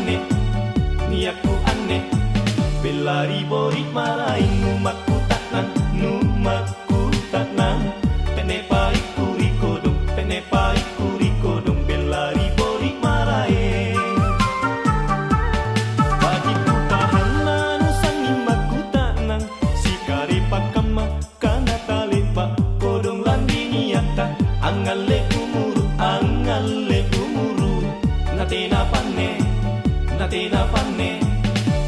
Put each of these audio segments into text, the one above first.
aneh, niatku aneh. Belari borik marahin numatku taknan, numatku taknan. Penepai kurikodong, penepai kurikodong. Belari borik marahin. Bagiku pahana nusangi maku taknan. Sikari pakama kana talepa kodong landi niata. Angale umuru, angale umuru. Natena pane.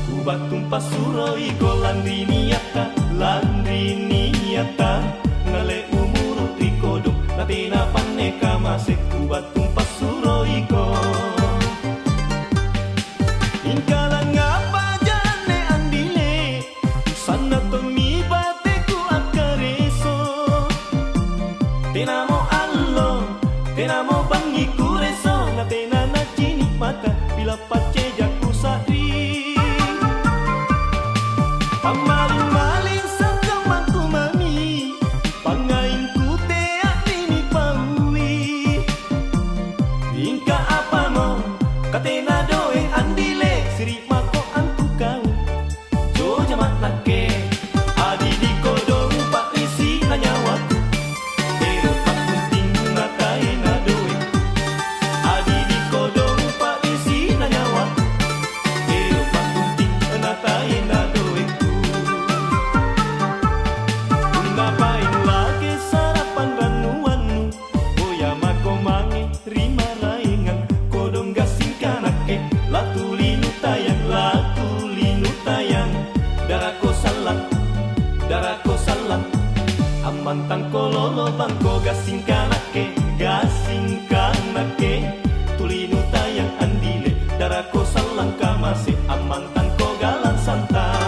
Kubatung pasuroi ko landri niata, landri niata. Ngale umuru rikodo, natena pane kamase. Kubatung pasuroi ko. Ingkalang ngapa jane andile, sana tomi bateku akareso. Tenamo allo, tenamo bangi kureso. Natena na cini mata, bila pace jaku sadri. Pamaling-maling sangka mangku mami, pangainku tea ini paui. Ingka apa mo, katena doe andile, siri mako antu kau. Jo jamat nake, adi di kodong pak risi nanya waktu. Pero tak penting natai na doe. Adi di kodong pak risi nanya waktu. Pero tak penting natai na doe. Ngapain lagi sarapan ranuanmu? Boya mako mange rima laingan. Kodong gasing kanake, latulinu tayang, latulinu tayang. Darako salah. Amantang kololo bangko gasing kanake, gasing kanake. Tulinu tayang andile, darako salang kamase. Amantang ko galan santai.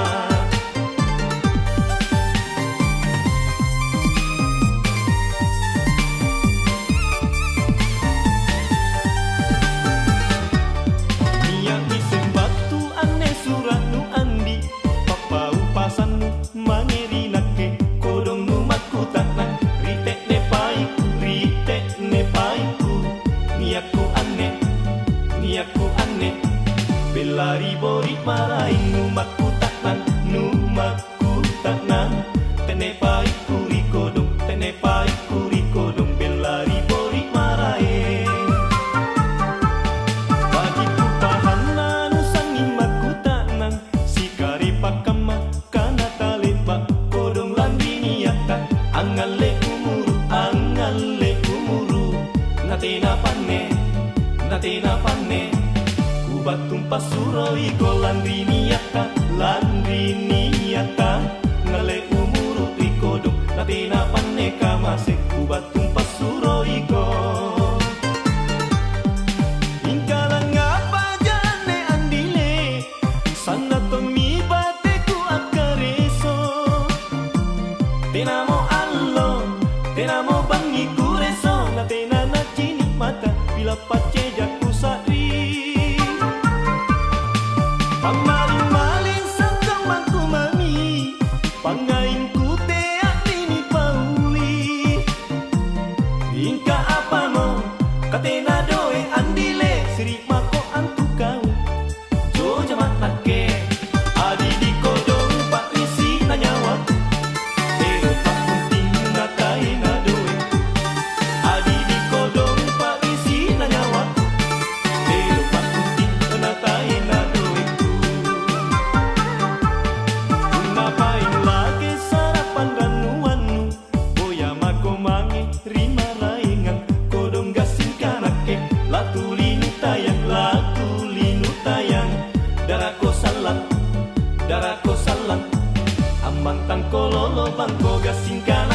Niatku aneh, belari borik marahin numatku taknan, numatku taknan. Tenepai kurikodong, tenepai kurikodong. Belari borik marahin. Bagiku pahana nusangi maku taknan. Sikari pakama kana talepa kodong landi niata. Angale umuru, angale umuru. Natena pane. Kubatung pasuroi ko landri niata, landri niata. Ngale umuru rikodo, natena pane kamase. Kubatung pasuroi ko. Ingkalang ngapa jane andile, sana tomi bateku akareso. Tenamo allo, tenamo bangi kureso. Natena na cini mata, bila pace jaku sadri. Pamaling-maling sangka mangku mami, pangainku tea ini paui. Ingka apa mo, katena doe andile, siri mako antu kau. Jo jamat nake, adi di kodong pak risi nanya waktu. Pero tak penting natai na doe. Adi di kodong pak risi nanya waktu. Pero tak penting natai na doe. Ngapain lagi sarapan ranuanmu? Boya mako mange rima laingan. Kodong gasing kanake, latulinu tayang, latulinu tayang. Darako salah. Amantang kololo bangko gasing kanake.